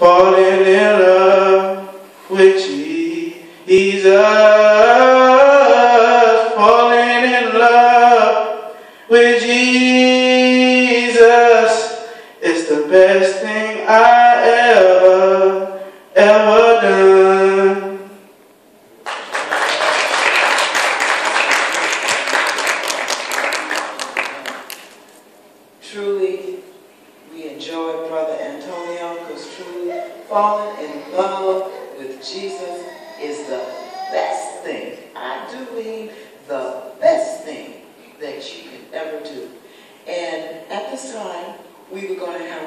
falling in love with Jesus, falling in love with Jesus is the best thing I ever done. Truly, we enjoy Brother Antonio, because truly falling in love with Jesus is the best thing. I do mean the best thing that you can ever do. And at this time, we're going to have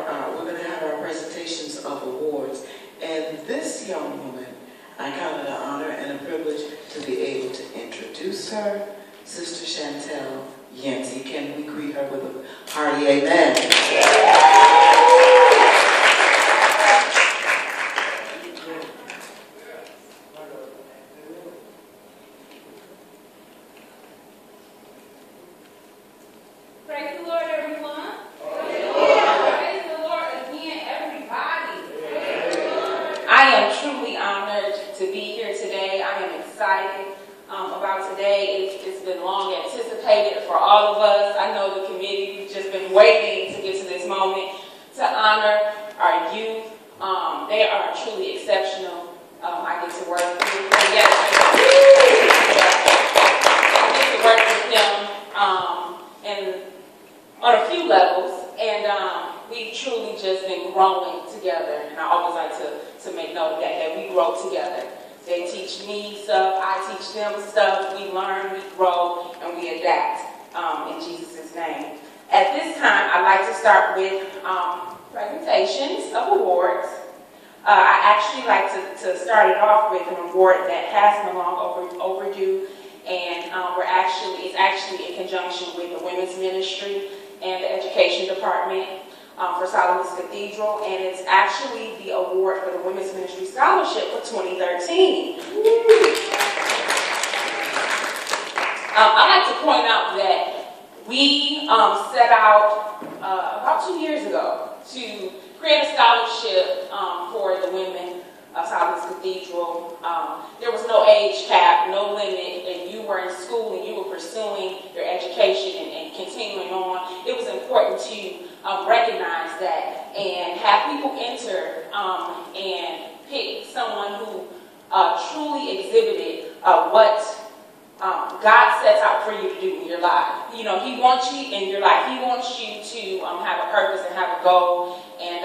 our presentations of awards. And this young woman, I count it an honor and a privilege to be able to introduce her, Sister Chantel Yancey. Can we greet her with a hearty amen? Praise the Lord, everyone. Praise the Lord again, everybody. I am truly honored to be here today. I am excited about today. It's been long anticipated for all of us. I know the committee, we've just been waiting to get to this moment to honor our youth. They are truly exceptional. I get to work with them. Yes, I get to work with them and on a few levels, and we've truly just been growing together. And I always like to make note of that we grow together. They teach me stuff, I teach them stuff, we learn, we grow, and we adapt in Jesus' name. At this time, I'd like to start with presentations of awards. I actually like to start it off with an award that has been long overdue, and it's actually in conjunction with the women's ministry and the education department for Solomon's Cathedral, and it's actually the award for the Women's Ministry Scholarship for 2013. I'd like to point out that we set out about 2 years ago to create a scholarship for the women of Solomon's Cathedral. There was no age cap, no limit. If you were in school and you were pursuing your education and continuing on, it was important to recognize that and have people enter and pick someone who truly exhibited what God sets out for you to do in your life. You know, He wants you in your life. He wants you to have a purpose and have a goal and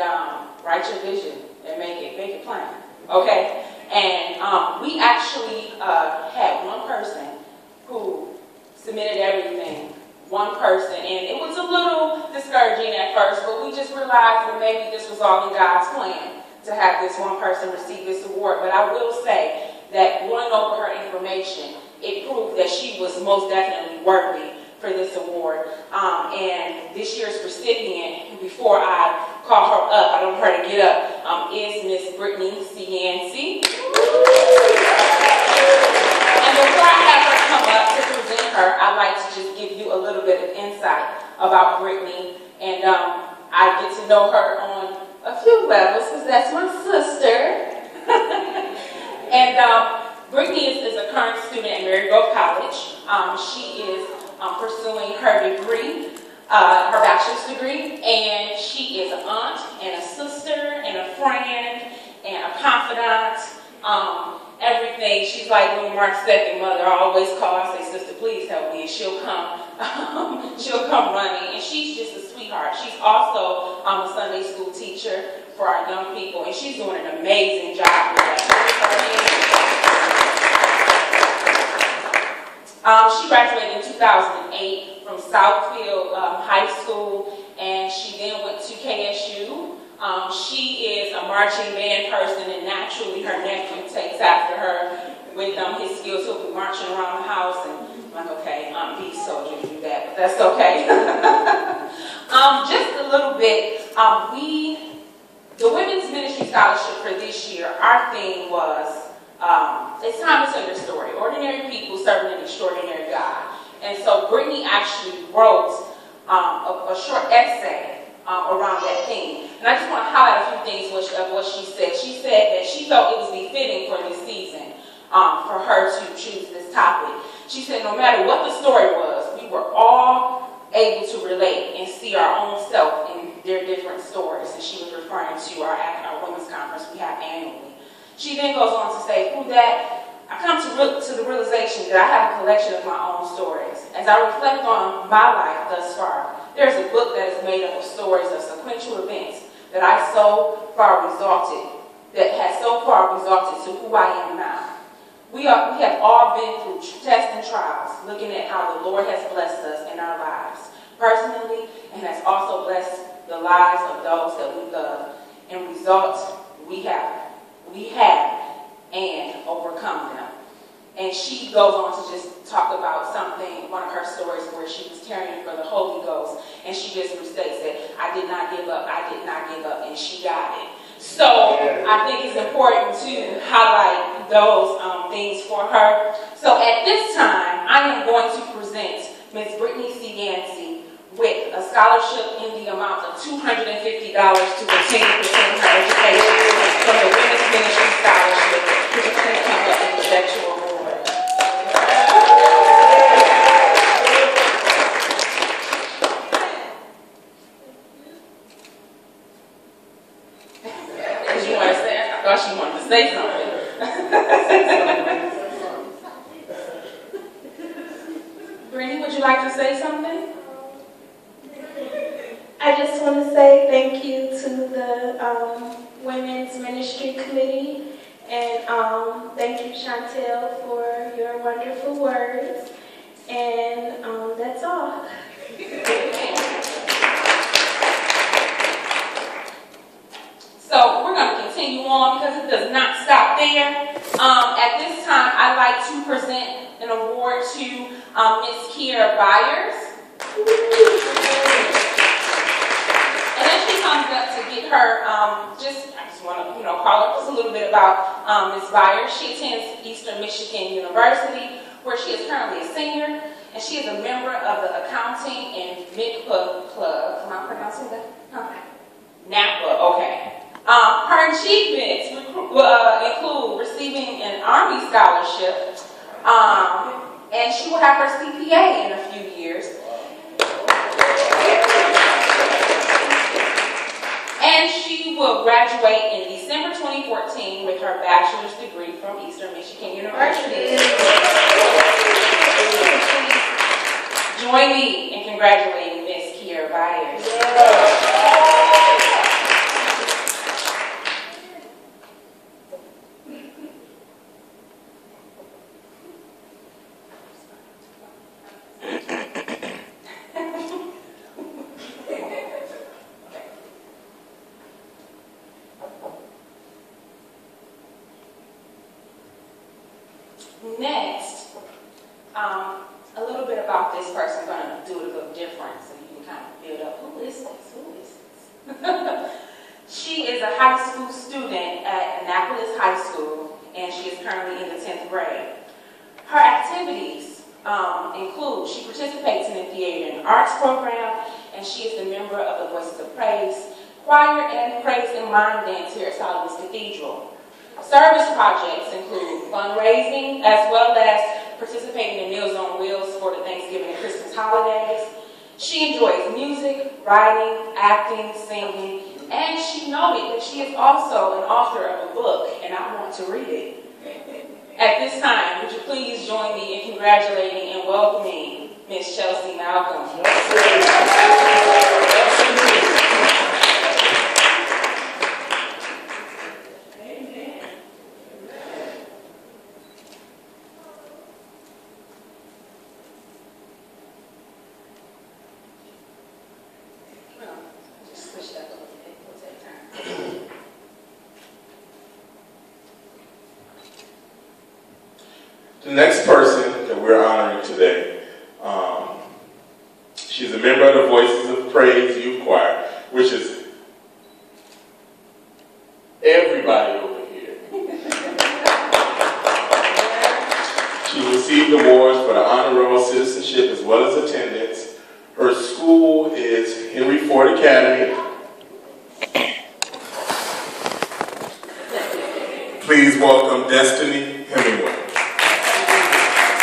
write your vision and make it plain. Okay? And we actually had one person who submitted everything. One person, and it was a little discouraging at first, but we just realized that maybe this was all in God's plan to have this one person receive this award. But I will say that going over her information, it proved that she was most definitely worthy for this award. And this year's recipient, before I call her up, I don't want her to get up, is Miss Brittany C. Yancey. And before I have her come up to present her, I'd like to just give you a little bit of insight about Brittany. And I get to know her on a few levels because that's my sister. And Brittany is a current student at Maryville College. She is pursuing her degree, her bachelor's degree, and she is an aunt and a sister and a friend and a confidant. Everything. She's like when Mark's second mother. I always call, I say, "Sister, please help me," and she'll come running, and she's just a sweetheart. She's also a Sunday school teacher for our young people, and she's doing an amazing job with that. She graduated in 2008 from Southfield High School, and she then went to KSU. She is a marching band person, and naturally her nephew takes after her with his skills. He'll be marching around the house, and I'm like, okay, be soldier to do that, but that's okay. Just a little bit, the Women's Ministry Scholarship for this year, our theme was, it's time to tell your story. Ordinary people serving an extraordinary God. And so Brittany actually wrote a short essay around that theme. And I just want to highlight a few things of what she said. She said that she felt it was befitting for this season for her to choose this topic. She said no matter what the story was, we were all able to relate and see our own self in their different stories. And she was referring to our women's conference we have annually. She then goes on to say, through that, I come to the realization that I have a collection of my own stories. As I reflect on my life thus far, there's a book that is made up of stories of sequential events that has so far resulted to who I am now. We have all been through tests and trials, looking at how the Lord has blessed us in our lives, personally, and has also blessed the lives of those that we love. And results, we have and overcome them. And she goes on to just talk about one of her stories where she was tarrying for the Holy Ghost, and she just restates that I did not give up, and she got it. So I think it's important to highlight those things for her. So at this time, I am going to present Ms. Brittany C. Yancey with a scholarship in the amount of $250 to continue pursuing her education from the Women's Ministry Scholarship. Could you please come up and present your award? Did you want to say? I thought she wanted to say something. Brittany, would you like to say something? I just want to say thank you to the Women's Ministry Committee, and thank you, Chantel, for your wonderful words, and that's all. So we're going to continue on because it does not stop there. At this time, I'd like to present an award to Ms. Kiera Byers. And then she comes up to get her, I just want to, call her just a little bit about Ms. Byers. She attends Eastern Michigan University, where she is currently a senior, and she is a member of the Accounting and MICPA Club. Am I pronouncing that? NAPA, okay. Her achievements include receiving an Army scholarship, and she will have her CPA in a few years. And she will graduate in December 2014 with her bachelor's degree from Eastern Michigan University. Join me in congratulating Ms. Kiera Byers. Next, a little bit about this person. I'm going to do it a little different so you can kind of build up. Who is this? Who is this? She is a high school student at Annapolis High School, and she is currently in the 10th grade. Her activities include, she participates in the theater and arts program, and she is a member of the Voices of Praise choir and praise and line dance here at Solomon's Cathedral. Service projects include fundraising, as well as participating in Meals on Wheels for the Thanksgiving and Christmas holidays. She enjoys music, writing, acting, singing, and she noted that she is also an author of a book, and I want to read it. At this time, would you please join me in congratulating and welcoming Ms. Chelsea Malcolm. The next person that we're honoring today, she's a member of the Voices of Praise Youth Choir, which is everybody over here. She received awards for the honor roll, citizenship, as well as attendance. Her school is Henry Ford Academy. Please welcome Destiny Hemingway.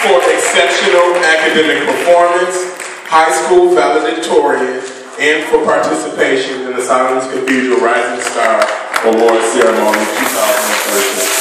For exceptional academic performance, high school valedictorian, and for participation in the Solomon Cathedral Rising Star Award Ceremony 2013.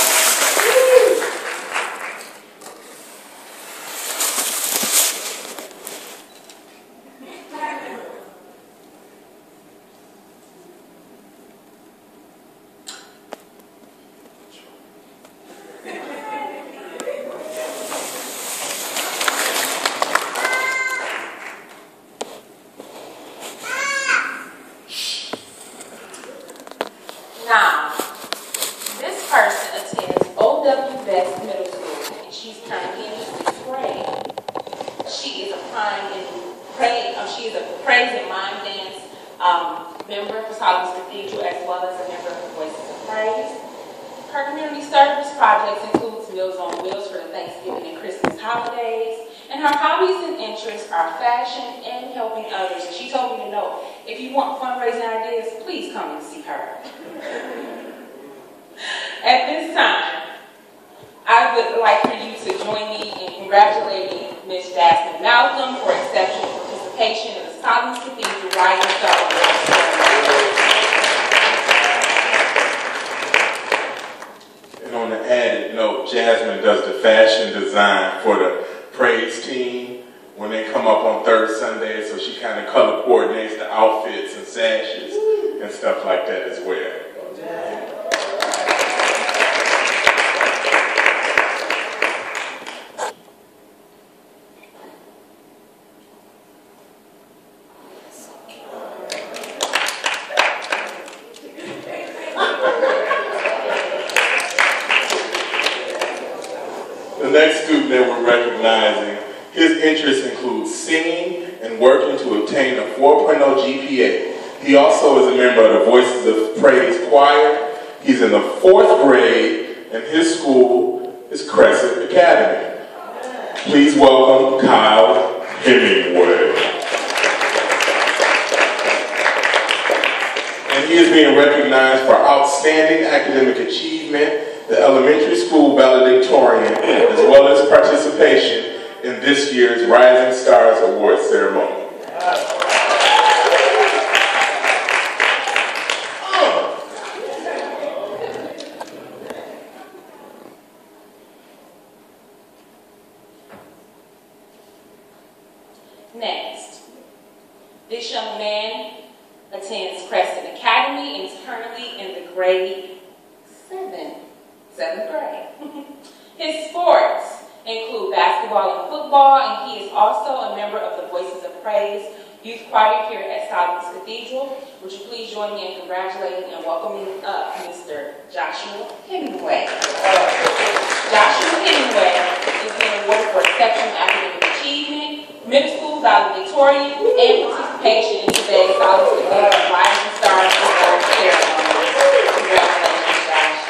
Now, this person attends O.W. Best Middle School, and she's currently in the 6th grade. She is a praise and mime dance member for Solomon Cathedral, as well as a member of the Voices of Praise. Her community service projects includes Meals on Wheels for the Thanksgiving and Christmas holidays, and her hobbies and interests are fashion and helping others. And she told me to know, if you want fundraising ideas, please come and see her. At this time, I would like for you to join me in congratulating Ms. Jasmine Malcolm for exceptional participation in the Solomon Cathedral Rising Star Award. And on an added note, Jasmine does the fashion design for the praise team when they come up on third Sunday, so she kind of color coordinates the outfits and sashes and stuff like that as well. The next student that we're recognizing, his interests include singing and working to obtain a 4.0 GPA. He also is a member of the Voices of Praise Choir. He's in the 4th grade, and his school is Crescent Academy. Please welcome Kyle Hemingway. And he is being recognized for outstanding academic achievement, the elementary school valedictorian, as well as participation in this year's Rising Stars Award ceremony. Next, this young man attends Crescent Academy and is currently in the grade 7th grade. His sports include basketball and football, and he is also a member of the Voices of Praise Youth Choir here at Solomon Cathedral. Would you please join me in congratulating and welcoming up Mr. Joshua Hemingway. Joshua Hemingway is being awarded for exceptional academic achievement, middle school valedictorian, and participation in today's Solomon Cathedral Rising Stars Award ceremony. Congratulations, Josh.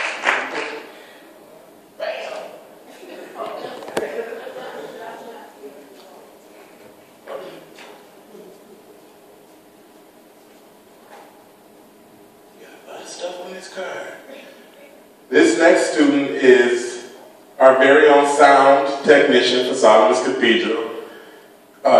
This next student is our very own sound technician for Solomon's Cathedral.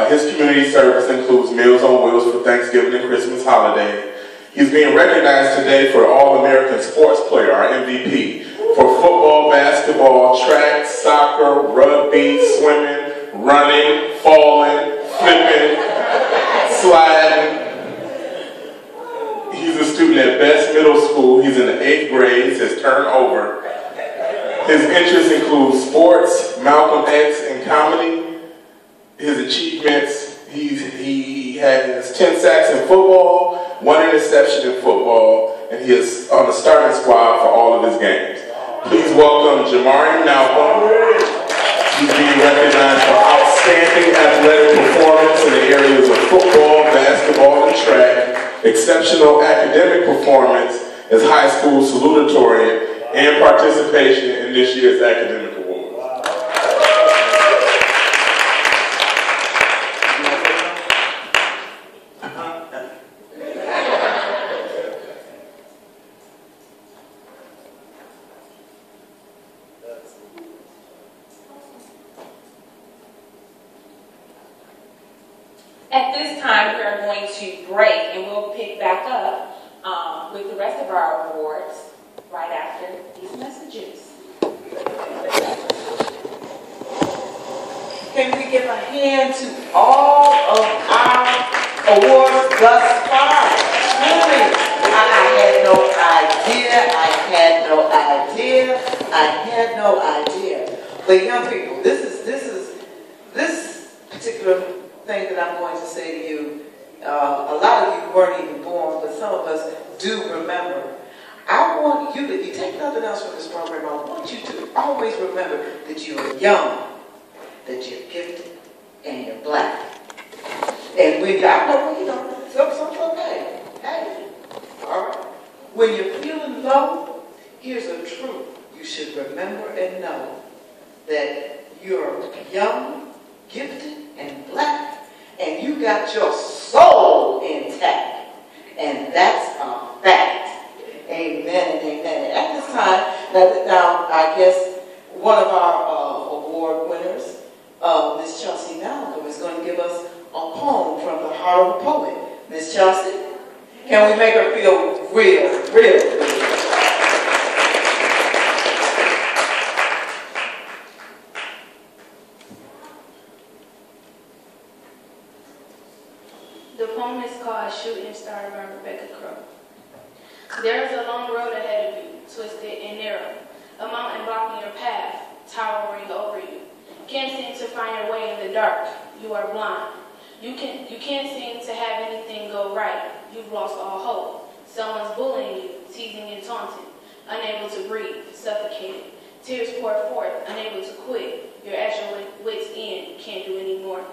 His community service includes Meals on Wheels for Thanksgiving and Christmas holiday. He's being recognized today for All-American Sports Player, our MVP, for football, basketball, track, soccer, rugby, swimming, running, falling, flipping, sliding. He's a student at Best Middle School. He's in the 8th grade. It's his turn over. His interests include sports, Malcolm X, and comedy. His achievements, he has 10 sacks in football, 1 interception in football, and he is on the starting squad for all of his games. Please welcome Jamari Malcolm. He's being recognized for outstanding athletic performance in the areas of football, basketball, and track, exceptional academic performance as high school salutatorian, and participation in this year's academic awards. At this time, we are going to break, and we'll pick back up with the rest of our awards right after these messages. Can we give a hand to all of our awards thus far? Really, I had no idea. But young people, this particular thing that I'm going to say to you, a lot of you weren't even born, but some of us do remember. I want you to, if you take nothing else from this program, I want you to always remember that you are young, that you're gifted, and you're black. And when I know, something's okay. Hey, all right. When you're feeling low, here's a truth you should remember and know: that you're young, gifted, and black, and you got your soul intact. And that's a fact. Amen and amen. At this time, now I guess one of our award winners, Miss Chelsea Malcolm, is going to give us a poem from the heart of a poet. Miss Chelsea, can we make her feel real good? The poem is called Shooting Star by Rebecca Crow. There is a long road ahead of you, twisted and narrow, a mountain blocking your path, towering over you. Can't seem to find your way in the dark. You are blind. You can't seem to have anything go right. You've lost all hope. Someone's bullying you, teasing and taunting, unable to breathe, suffocated. Tears pour forth, unable to quit. You're at your wit's end, can't do any more.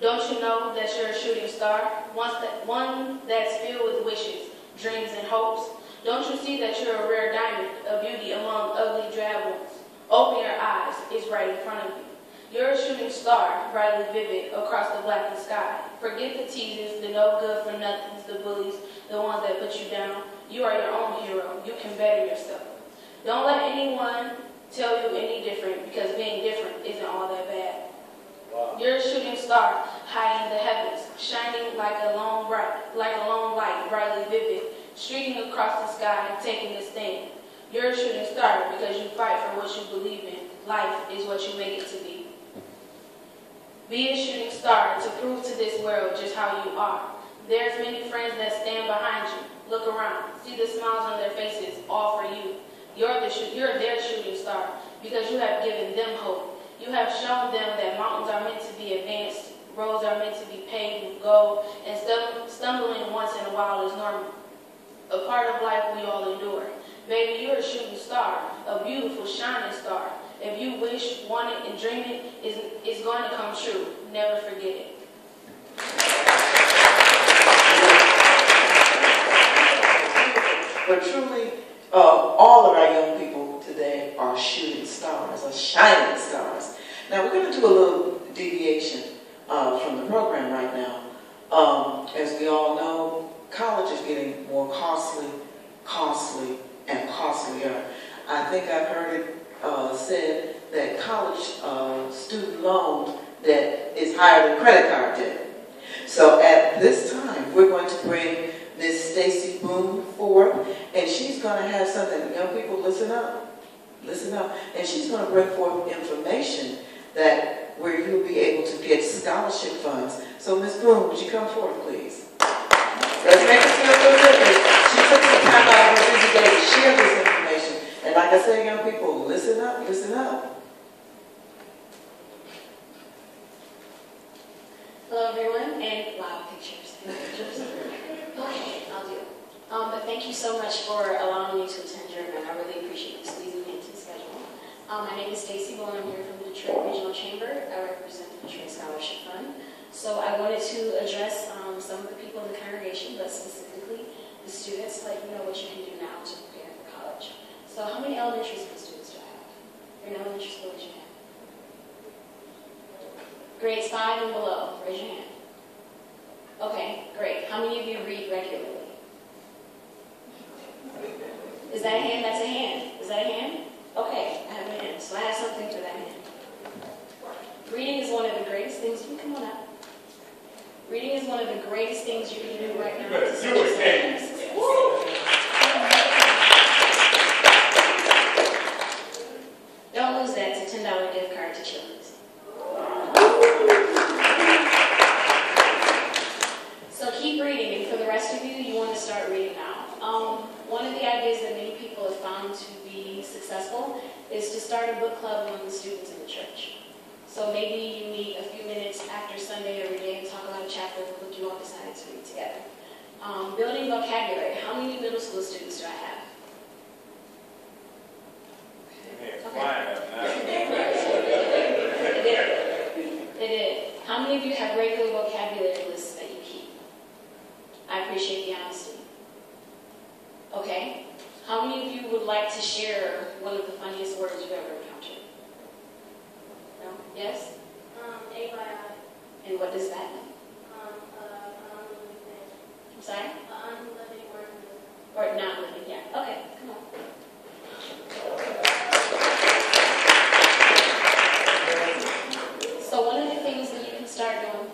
Don't you know that you're a shooting star? One that's filled with wishes, dreams, and hopes? Don't you see that you're a rare diamond, a beauty among ugly drab ones? Open your eyes, it's right in front of you. You're a shooting star, brightly vivid, across the blackened sky. Forget the teasers, the no good for nothings, the bullies, the ones that put you down. You are your own hero. You can better yourself. Don't let anyone tell you any different, because being different isn't all that bad. Wow. You're a shooting star, high in the heavens, shining like a lone light, brightly vivid, streaking across the sky, taking a stand. You're a shooting star because you fight for what you believe in. Life is what you make it to be. Be a shooting star to prove to this world just how you are. There's many friends that stand behind you. Look around. See the smiles on their faces, all for you. You're their shooting star because you have given them hope. You have shown them that mountains are meant to be advanced, roads are meant to be paved with gold, and stumbling once in a while is normal. A part of life we all endure. Baby, you're a shooting star, a beautiful shining star. If you wish, want it, and dream it, it's going to come true. Never forget it. But truly, all of our young people today are shooting stars, are shining stars. Now, we're going to do a little deviation from the program right now. As we all know, college is getting more costly, and costlier. I think I've heard it said that college student loan debt is higher than credit card debt. So at this time, we're going to bring Miss Stacy Boone forward, and she's going to have something. Young people, listen up, and she's going to bring forth information that where you'll be able to get scholarship funds. So Miss Boone, would you come forward, please? Let's make it feel good. She took some time out of her busy day to share this information. And like I said, young people, listen up, listen up. Hello everyone, and wow, pictures. Okay, I'll do it. But thank you so much for allowing me to attend your event. I really appreciate you squeezing me into the schedule. My name is Stacy Boone. I'm here from the Detroit Regional Chamber. I represent the Detroit Scholarship Fund. So I wanted to address some of the people in the congregation, but specifically the students, let you know what you can do now to prepare for college. So how many elementary school students do I have? You're in elementary school, raise your hand. Grades 5 and below, raise your hand. Okay, great. How many of you read regularly? Is that a hand? That's a hand. Is that a hand? Okay, I have So I have something for that hand. Reading is one of the greatest things. You come on up. Reading is one of the greatest things you can do right now. You better do it, Kate. Don't lose that. It's a $10 gift card to Chili's. So keep reading, and for the rest of you, you want to start reading now. One of the ideas that many people have found to be successful is to start a book club among the students in the church. So maybe you meet a few minutes after Sunday every day and talk about a chapter of the book you all decided to read together. Building vocabulary. How many middle school students do I have? It did. How many of you have regular vocabulary lists that you keep? I appreciate the honesty. Okay. How many of you would like to share one of the funniest words you've ever encountered? No? Yes? Abiotic. And what does that mean? Unliving thing. I'm sorry? Unliving organism. Or not living, yeah. Okay, come on. So one of the things that you can start doing,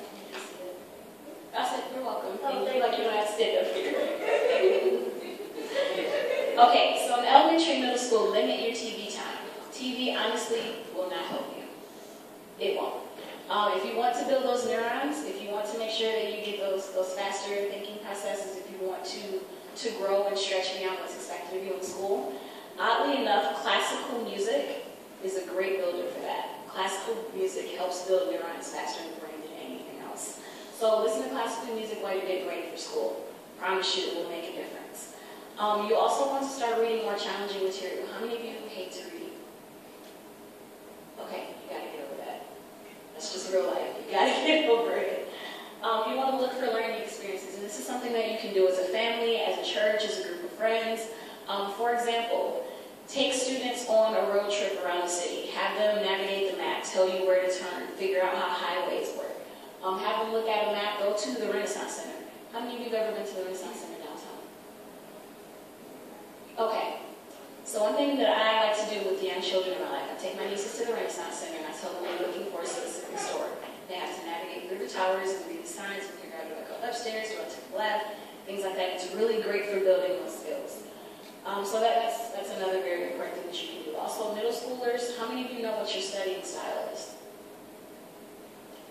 I said, you're welcome. Thank you. Like you don't have to stand up here. Okay, so in elementary, middle school, limit your TV time. TV, honestly, will not help you. It won't. If you want to build those neurons, if you want to make sure that you get those faster thinking processes, if you want to grow and stretch beyond what's expected of you in school, oddly enough, classical music is a great builder for that. Classical music helps build neurons faster in the brain than anything else. So listen to classical music while you're getting ready for school. Promise you it will make a difference. You also want to start reading more challenging material. How many of you hate to read? Okay, you got to get over that. That's just real life. You got to get over it. You want to look for learning experiences, and this is something that you can do as a family, as a church, as a group of friends. For example, take students on a road trip around the city. Have them navigate the map, tell you where to turn, figure out how highways work. Have them look at a map, go to the Renaissance Center. How many of you have ever been to the Renaissance Center downtown? Okay. So one thing that I like to do with the young children in my life, I take my nieces to the Renaissance Center and I tell them we're looking for a specific store. They have to navigate through the towers and read the signs and figure out, do I go upstairs, do I take the left, things like that. It's really great for building those skills. So that's another very important thing that you can do. Also, middle schoolers, how many of you know what your studying style is?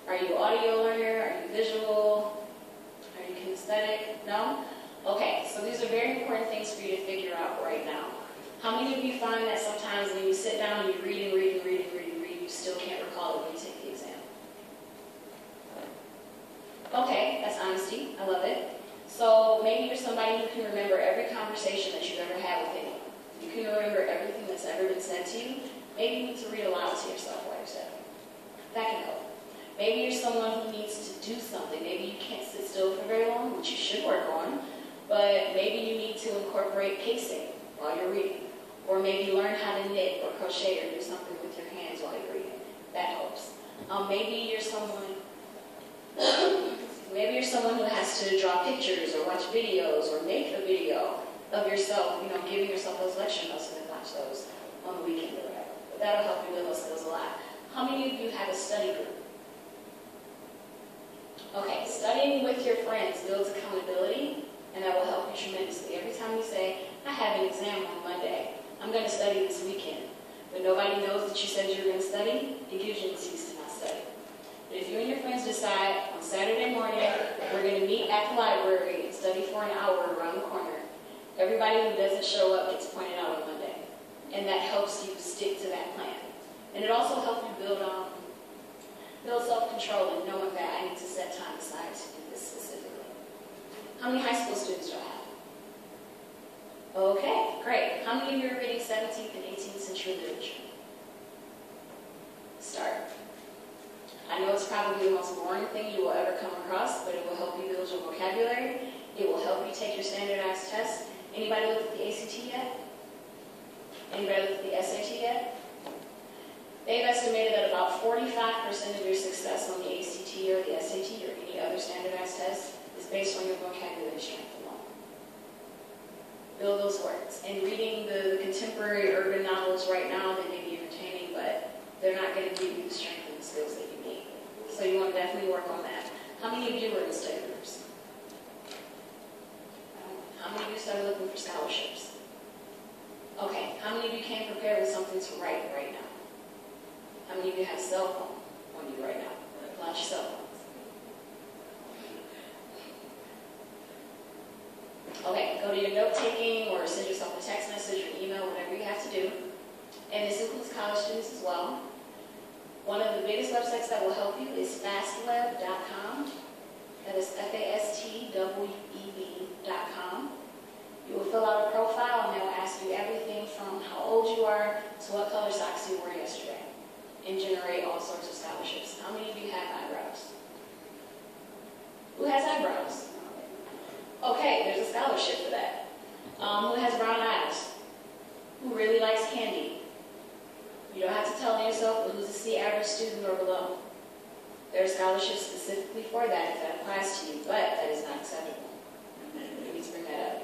Are you audio learner? Are you visual? Are you kinesthetic? No? Okay, so these are very important things for you to figure out right now. How many of you find that sometimes when you sit down and you read, you still can't recall it when you take the exam? Okay, that's honesty. I love it. So maybe you're somebody who can remember every conversation that you've ever had with anyone. You can remember everything that's ever been said to you. Maybe you need to read aloud to yourself while you're studying. That can help. Maybe you're someone who needs to do something. Maybe you can't sit still for very long, which you should work on. But maybe you need to incorporate pacing while you're reading. Or maybe learn how to knit or crochet or do something with your hands while you're reading. That helps. Maybe you're someone who has to draw pictures or watch videos or make a video of yourself, giving yourself those lecture notes and then watch those on the weekend or whatever. But that'll help you build those skills a lot. How many of you have a study group? Okay, studying with your friends builds accountability, and that will help you tremendously. Every time you say, I have an exam on Monday, I'm going to study this weekend, but nobody knows that you said you were going to study, it gives you an excuse to not study. But if you and your friends decide on Saturday morning, we're going to meet at the library and study for an hour around the corner, everybody who doesn't show up gets pointed out on Monday. And that helps you stick to that plan. And it also helps you build self-control and knowing that I need to set time aside to do this specifically. How many high school students do I have? Okay, great. How many of you are reading 17th and 18th century literature? Start. I know it's probably the most boring thing you will ever come across, but it will help you build your vocabulary. It will help you take your standardized tests. Anybody look at the ACT yet? Anybody look at the SAT yet? They've estimated that about 45% of your success on the ACT or the SAT or any other standardized test is based on your vocabulary strength alone. Build those words. And reading the contemporary urban novels right now, they may be entertaining, but they're not going to give you the strength and the skills that you need. So you want to definitely work on that. How many of you were in study groups? How many of you started looking for scholarships? Okay, how many of you came prepared with something to write right now? How many of you have a cell phone on you right now? Launch your cell phones. Okay, go to your note-taking or send yourself a text message or email, whatever you have to do. And this includes college students as well. One of the biggest websites that will help you is fastweb.com. That is FASTWEB.com. You will fill out a profile and they will ask you everything from how old you are to what color socks you wore yesterday and generate all sorts of scholarships. How many of you have eyebrows? Who has eyebrows? Okay, there's a scholarship for that. Who has brown eyes? Who really likes candy? You don't have to tell me yourself, but who's a C average student or below? There are scholarships specifically for that if that applies to you, but that is not acceptable. You need to bring that up.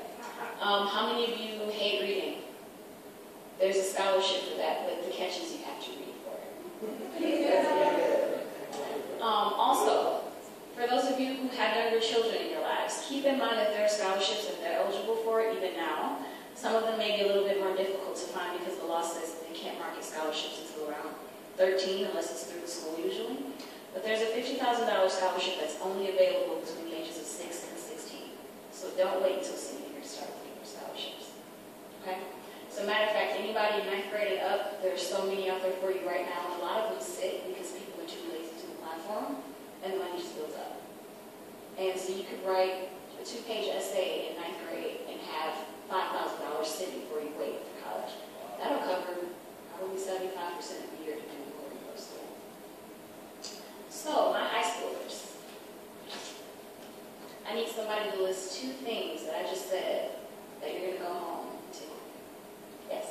How many of you hate reading? There's a scholarship for that, but the catch is you have to read for it. Also, for those of you who have younger children in your lives, keep in mind that there are scholarships that they're eligible for even now. Some of them may be a little bit more difficult to find because the law says that they can't market scholarships until around 13 unless it's through the school usually. But there's a $50,000 scholarship that's only available between the ages of 6 and 16. So don't wait until senior year to start looking for scholarships. Okay? So matter of fact, anybody in 9th grade and up, there's so many out there for you right now. And a lot of them sit because people are too lazy to apply for them, and the money just builds up. And so you could write a 2-page essay in 9th grade and have $5,000 sitting for you waiting for college. That'll cover probably 75% of the year depending on where you go to school. So, my high schoolers. I need somebody to list 2 things that I just said that you're going to go home to. Yes?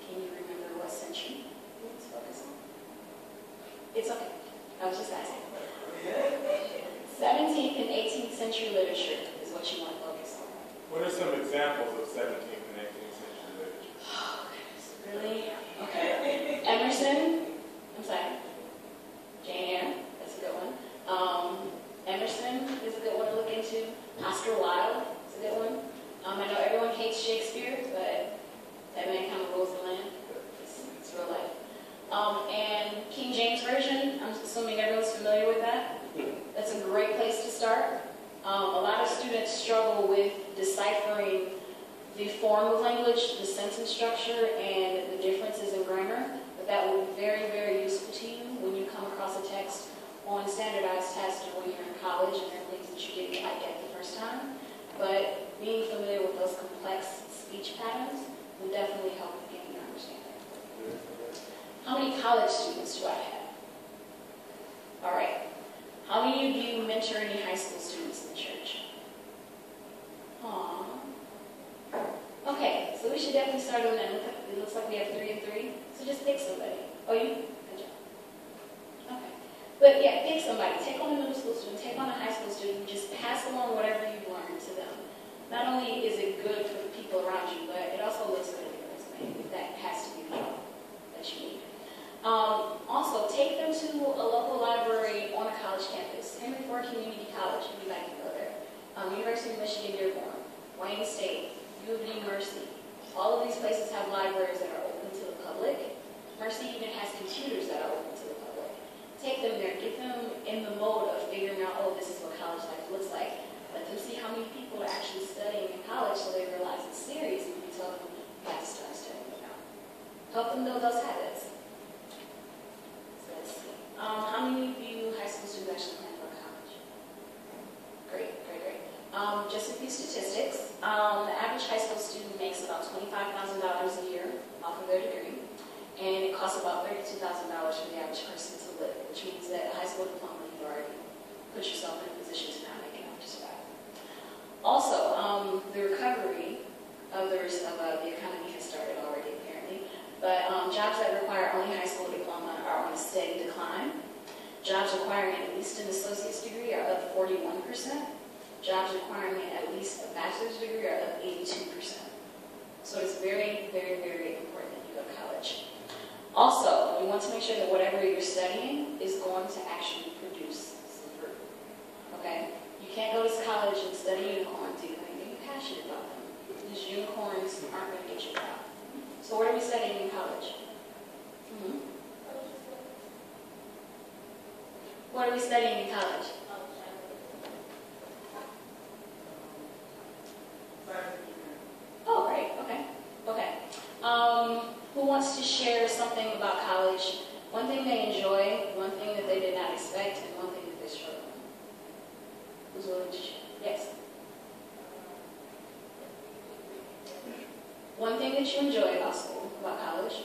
Can you remember what century you need to focus on? It's okay. I was just asking. 17th and 18th century literature is what you want to focus on. What are some examples of 17th and 18th century literature? Oh, goodness. Really? Okay. Emerson. I'm sorry. Jane Eyre. That's a good one. Emerson is a good one to look into. Oscar Wilde is a good one. I know everyone hates Shakespeare, but that man kind of rules the land. It's real life. And King James Version, I'm assuming everyone's familiar with that. That's a great place to start. A lot of students struggle with deciphering the form of language, the sentence structure, and the differences in grammar. But that will be very, very useful to you when you come across a text on standardized tests or when you're in college and there are things that you didn't quite get the first time. But being familiar with those complex speech patterns will definitely help with getting your understanding. How many college students do I have? All right. How many of you mentor any high school students in the church? Aww. Okay, so we should definitely start on that. It looks like we have 3 and 3. So just pick somebody. Oh, you? Good job. Okay. But yeah, pick somebody. Take on a middle school student. Take on a high school student. Just pass along whatever you've learned to them. Not only is it good for the people around you, but it also looks good in your resume. That has to be the job that you need. Also, take them to a local library on a college campus. Henry Ford Community College, if you'd like to go there. University of Michigan Dearborn, Wayne State, U of D Mercy. All of these places have libraries that are open to the public. Mercy even has computers that are open to the public. Take them there. Get them in the mode of figuring out, oh, this is what college life looks like. Let them see how many people are actually studying in college so they realize it's serious when you tell them you have to start studying now. Help them build those habits. How many of you high school students actually plan for college? Great, great, great. Just a few statistics. The average high school student makes about $25,000 a year off of their degree, and it costs about $32,000 for the average person to live, which means that a high school diploma, you already put yourself in a position to not make enough to survive. Also, the recovery of the economy has started already, apparently. But jobs that require only high school diploma are on a steady decline. Jobs requiring at least an associate's degree are up 41%. jobs requiring at least a bachelor's degree are up 82%. So it's very, very, very important that you go to college. Also, you want to make sure that whatever you're studying is going to actually produce some fruit. Okay? You can't go to college and study unicorns even if you're passionate about them. Because unicorns aren't going to get you a job. So what are we studying in college? What are we studying in college? Oh, great. Okay. Okay. Who wants to share something about college? One thing they enjoy, one thing that they did not expect, and one thing that they struggle with. Who's willing to share? Yes. One thing that you enjoy about school, about college,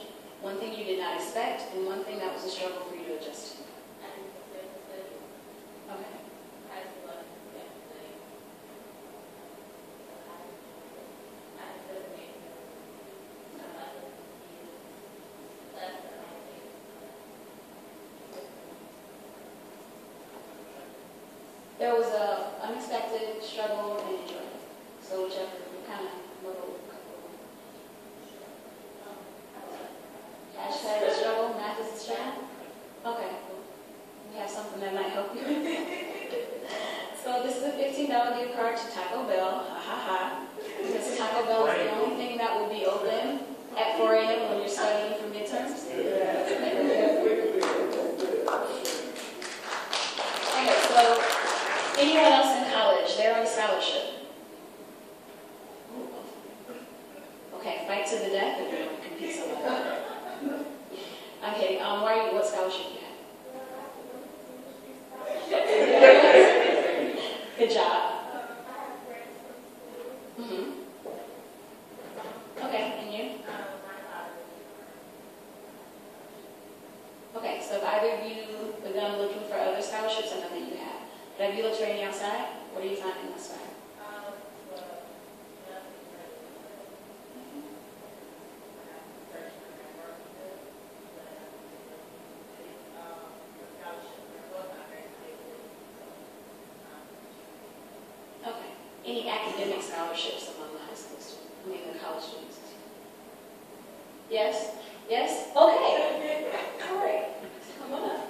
one thing you did not expect, and one thing that was a struggle for you to adjust to. Okay. There was a unexpected struggle and enjoyment. So whichever kind of little couple. Hashtag struggle, math is a struggle. Okay. We have something that might help you. So this is a $15 gift card to Taco Bell. Ha ha ha. Because Taco Bell is the only thing that will be open at 4 a.m. when you're studying for midterms. Okay, so anyone else in college? They're on scholarship. Okay, fight to the death if you want to compete somewhere. I'm kidding. What scholarship do you have? Good job. Okay, and you? Okay, so have either of you begun looking for other scholarships? I know that you have. But have you looked for any outside? What are you finding outside? Okay. Any academic scholarships among the high school students? I mean, the college students? Yes? Yes? Okay. All right. Come on up.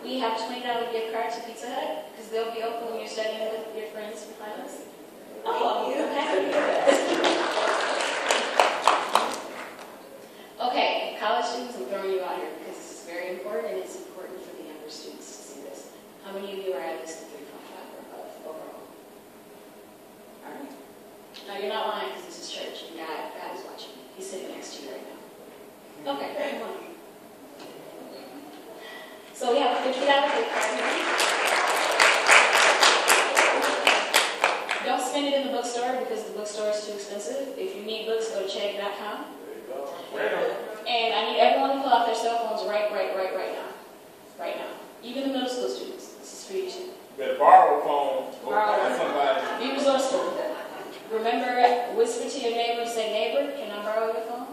We have a $20 gift card to Pizza Hut because they'll be open when you're studying with your friends for finals. Oh, I'm happy to hear that. Okay, college students, I'm throwing you out here because this is very important and it's important for the younger students to see this. How many of you are at least a 3.5 or above overall? All right. Now you're not lying because this is church and God is watching. He's sitting next to you right now. Okay, come on. So we have a $50 gift card here. Don't spend it in the bookstore because the bookstore is too expensive. If you need books, go to chegg.com. And I need everyone to pull out their cell phones right now. Right now. Even the middle school students. This is for you too. You better borrow a phone. Borrow somebody. Be resourceful. Remember, whisper to your neighbor, say, neighbor, can I borrow your phone?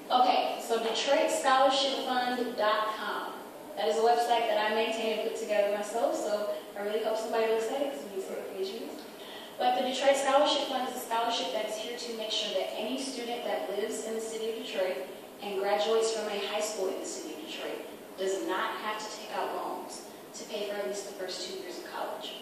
Okay, so DetroitScholarshipFund.com. That is a website that I maintain and put together myself, so I really hope somebody looks at it because we need some pages. But the Detroit Scholarship Fund is a scholarship that is here to make sure that any student that lives in the city of Detroit and graduates from a high school in the city of Detroit does not have to take out loans to pay for at least the first 2 years of college.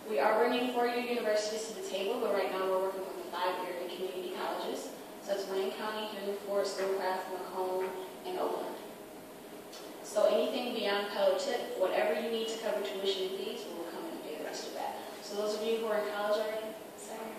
We are bringing 4-year universities to the table, but right now we're working with the 5-year and community colleges. So that's Wayne County, Henry Ford, Schoolcraft, Macomb, and Oakland. So anything beyond Pell or TIP, whatever you need to cover tuition and fees, we will come in and pay the rest of that. So those of you who are in college already, sorry.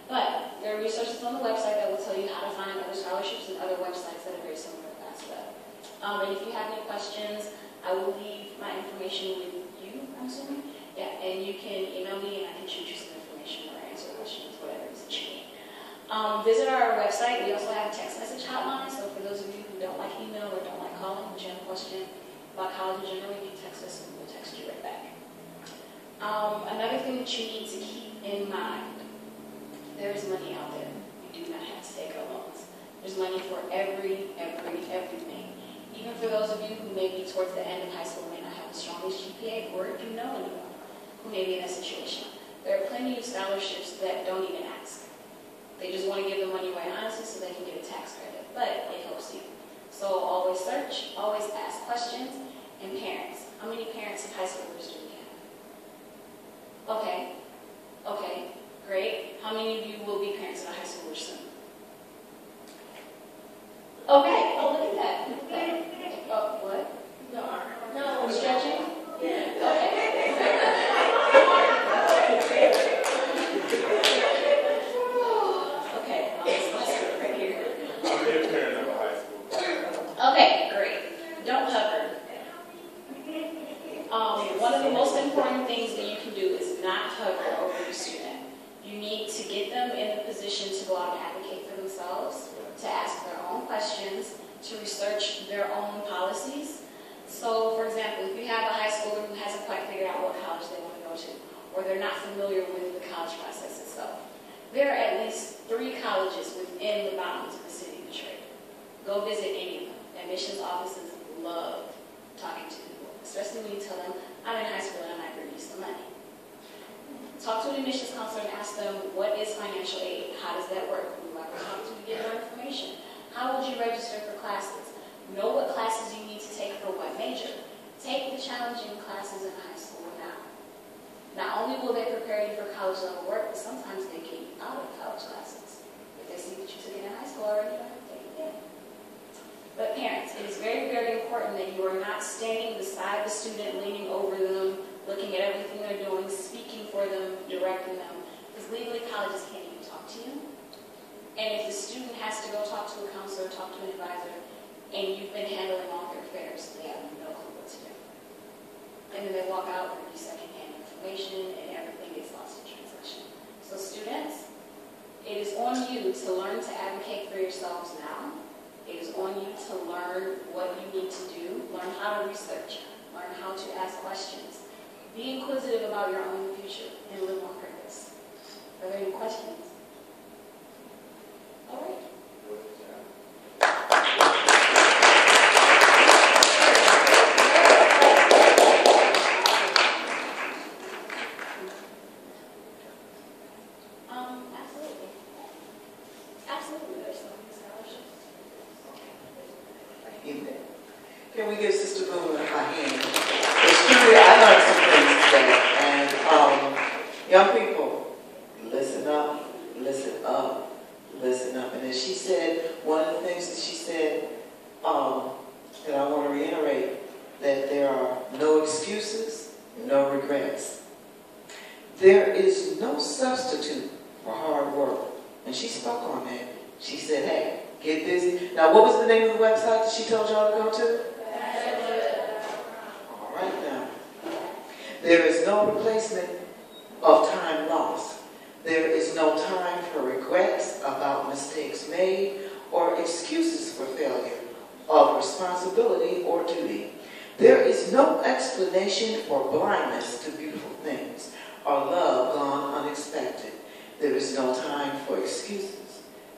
But there are resources on the website that will tell you how to find other scholarships and other websites that are very similar to that. And if you have any questions, I will leave my information with you, I'm assuming. Yeah, and you can email me and I can shoot you some information or answer questions, whatever it is that you need. Visit our website. We also have a text message hotline, so for those of you who don't like email or don't like calling, but you have a question about college in general, you can text us and we'll text you right back. Another thing that you need to keep in mind, there is money out there. You do not have to take out loans. There's money for everything. Even for those of you who may be towards the end of high school and may not have the strongest GPA for it, may be in a situation. There are plenty of scholarships that don't even ask. They just want to give the money away honestly so they can get a tax credit, but it helps you. So always search, always ask questions, and parents. How many parents of high schoolers do we have? Okay, okay, great. How many of you will be parents of a high schooler soon? Okay, oh look at that. Look at that. Oh, what? No. I'm stretching? Yeah. Okay. Okay, I'll just start right here. I'm a parent of a high school. Okay, great. Don't hover. One of the most important things that you can do is not hover over your student. You need to get them in a position to go out and advocate for themselves, to ask their own questions, to research their own policies. So, for example, if you have a high schooler who hasn't quite figured out what college they want to go to, or they're not familiar with the college process itself, there are at least 3 colleges within the bounds of the city of Detroit. Go visit any of them. Admissions offices love talking to people, especially when you tell them, I'm in high school and I might bring you some money. Talk to an admissions counselor and ask them, what is financial aid? How does that work? Who do I talk to get more information? How would you register for classes? Know what classes you need to take for what major. Take the challenging classes in high school now. Not only will they prepare you for college level work, but sometimes they get you out of college classes. If they see that you took it in high school already, you don't have to take it again. But parents, it is very, very important that you are not standing beside the student, leaning over them, looking at everything they're doing, speaking for them, directing them. Because legally, colleges can't even talk to you. And if the student has to go talk to a counselor, talk to an advisor, and you've been handling all their affairs, they have no clue what to do. And then they walk out with secondhand information, and everything gets lost in translation. So students, it is on you to learn to advocate for yourselves now. It is on you to learn what you need to do, learn how to research, learn how to ask questions. Be inquisitive about your own future and live on purpose. Are there any questions? All right. Absolutely, there's some scholarships. Amen. Can we give Sister Boone a hand? It's truly, I learned some things today. And young people, listen up, listen up, listen up. And as she said, one of the things that she said, that I want to reiterate, that there are no excuses, no regrets. There is no substitute for hard work. And she spoke on that. She said, hey, get busy. Now, what was the name of the website that she told y'all to go to? All right now. There is no replacement of time lost. There is no time for regrets about mistakes made or excuses for failure of responsibility or duty. There is no explanation for blindness to beautiful things or love gone unexpected. There is no time for excuses.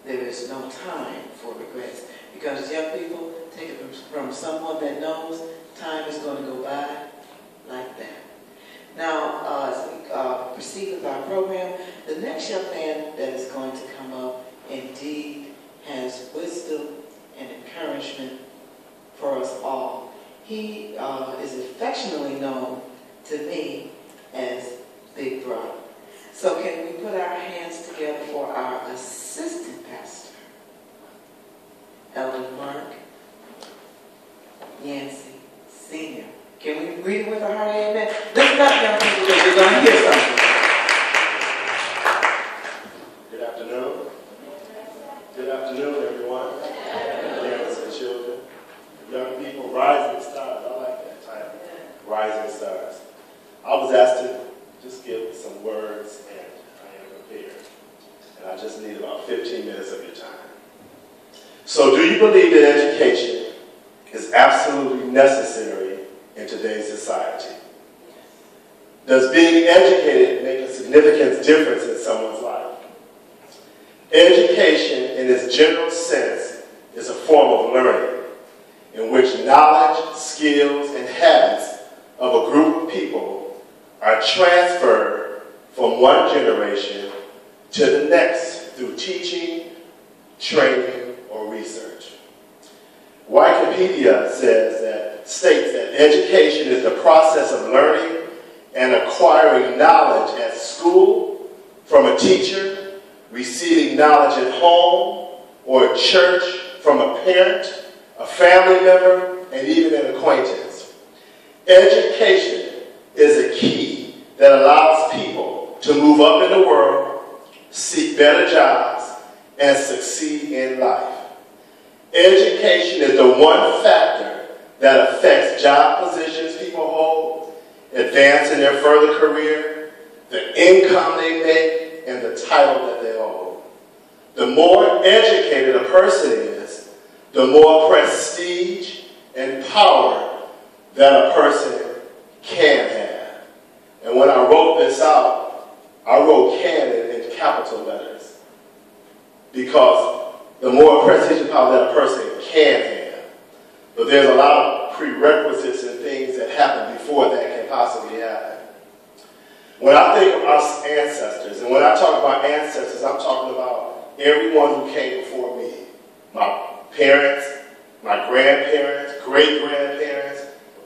There is no time for regrets. Because young people, take it from someone that knows, time is going to go by like that. Now, as we proceed with our program, the next young man that is going to come up indeed has wisdom and encouragement for us all. He is affectionately known to me as Big Brother. So can we put our hands together for our assistant pastor, Elder Mark Yancey Sr. Can we read it with a heart? Amen. Listen up, young people, because you're going to hear something. Good afternoon. Good afternoon, everyone. Parents and children, young people, rising stars. I like that title, Rising Stars. I was asked to just give some words, and I am prepared. And I just need about 15 minutes of your time. So, do you believe that education is absolutely necessary in today's society? Does being educated make a significant difference in someone's life? Education, in its general sense, is a form of learning in which knowledge, skills, and habits of a group of people are transferred from one generation to the next through teaching, training, or research. Wikipedia states that education is the process of learning and acquiring knowledge at school from a teacher, receiving knowledge at home or at church from a parent, a family member, and even an acquaintance. Education is a key that allows people to move up in the world, seek better jobs, and succeed in life. Education is the one factor that affects job positions people hold, advance in their further career, the income they make, and the title that they hold. The more educated a person is, the more prestige and power that a person can have. And when I wrote this out, I wrote "can" in capital letters, because the more prestige and power that a person can have. But there's a lot of prerequisites and things that happen before that can possibly happen. When I think of our ancestors, and when I talk about ancestors, I'm talking about everyone who came before me. My parents, my grandparents, great-grandparents.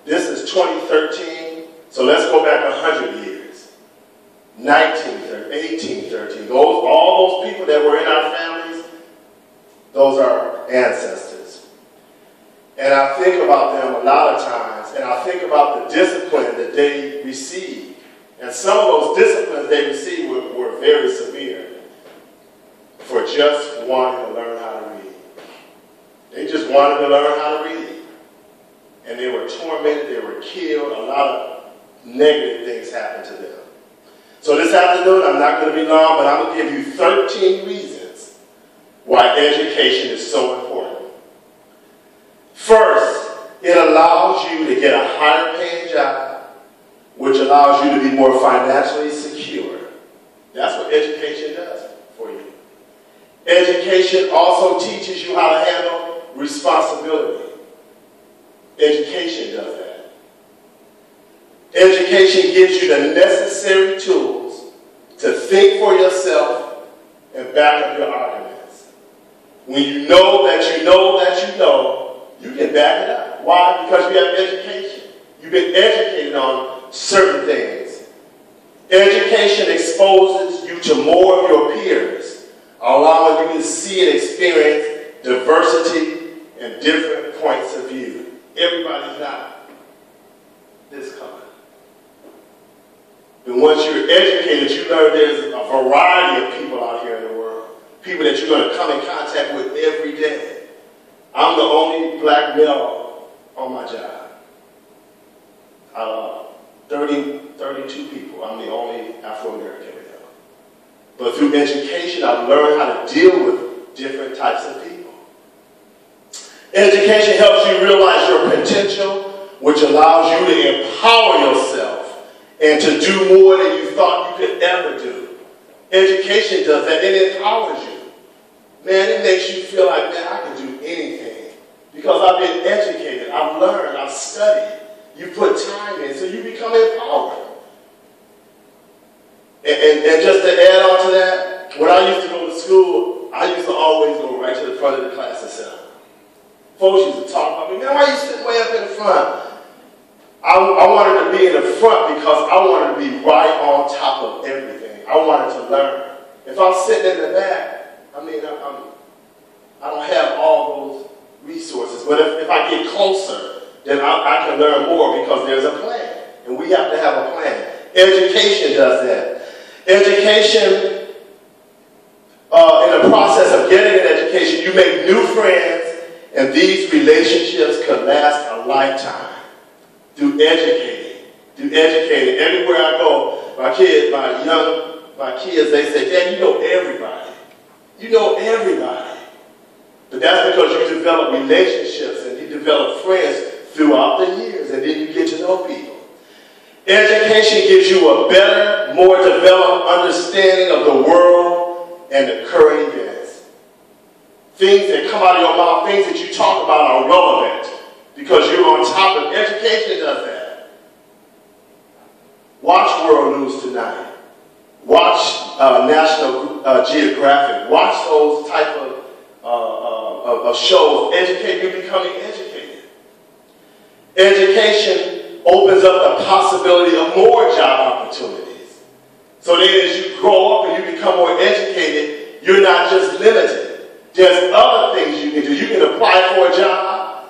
This is 2013, so let's go back 100 years. 1913, 1813. All those people that were in our families, those are ancestors. And I think about them a lot of times, and I think about the discipline that they received. And some of those disciplines they received were very severe for just wanting to learn how to read. They just wanted to learn how to read. And they were tormented, they were killed, a lot of negative things happened to them. So this afternoon, I'm not going to be long, but I'm going to give you 13 reasons why education is so important. First, it allows you to get a higher paying job, which allows you to be more financially secure. That's what education does for you. Education also teaches you how to handle responsibility. Education does that. Education gives you the necessary tools to think for yourself and back up your arguments. When you know that you know that you know, you can back it up. Why? Because you have education. You've been educated on certain things. Education exposes you to more of your peers, allowing you to see and experience diversity and different points of view. Everybody's not this color. And once you're educated, you learn there's a variety of people out here in the world. People that you're going to come in contact with every day. I'm the only black male on my job. 32 people, I'm the only Afro-American male. But through education, I've learned how to deal with different types of people. Education helps you realize your potential, which allows you to empower yourself and to do more than you thought you could ever do. Education does that. It empowers you. Man, it makes you feel like, man, I can do anything. Because I've been educated, I've learned, I've studied. You put time in, so you become empowered. And just to add on to that, when I used to go to school, I used to always go right to the front of the class and sit down. Folks used to talk about me, man, why are you sitting way up in the front? I wanted to be in the front because I wanted to be right on top of everything. I wanted to learn. If I'm sitting in the back, I don't have all those resources. But if I get closer, then I can learn more because there's a plan. And we have to have a plan. Education does that. Education, in the process of getting an education, you make new friends, and these relationships could last a lifetime. Through educating. Everywhere I go, my kids, they say, Dad, you know everybody. You know everybody. But that's because you develop relationships and you develop friends throughout the years, and then you get to know people. Education gives you a better, more developed understanding of the world and the current events. Things that come out of your mouth, things that you talk about are relevant because you're on top of education. Does that. Watch World News Tonight. Watch National Geographic. Watch those type of shows. Educate you becoming educated. Education opens up the possibility of more job opportunities. So then as you grow up and you become more educated, you're not just limited. There's other things you can do. You can apply for a job,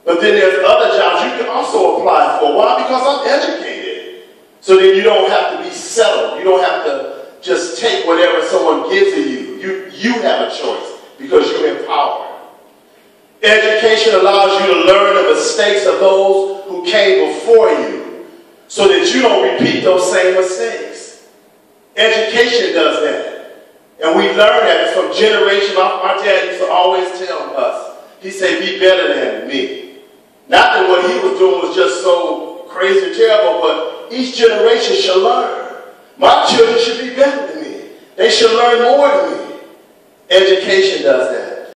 but then there's other jobs you can also apply for. Why? Because I'm educated. So then you don't have to be settled. You don't have to just take whatever someone gives to you. You have a choice because you're empowered. Education allows you to learn the mistakes of those who came before you so that you don't repeat those same mistakes. Education does that. And we learn that from generation. My dad used to always tell us, he said, be better than me. Not that what he was doing was just so crazy and terrible, but each generation should learn. My children should be better than me. They should learn more than me. Education does that.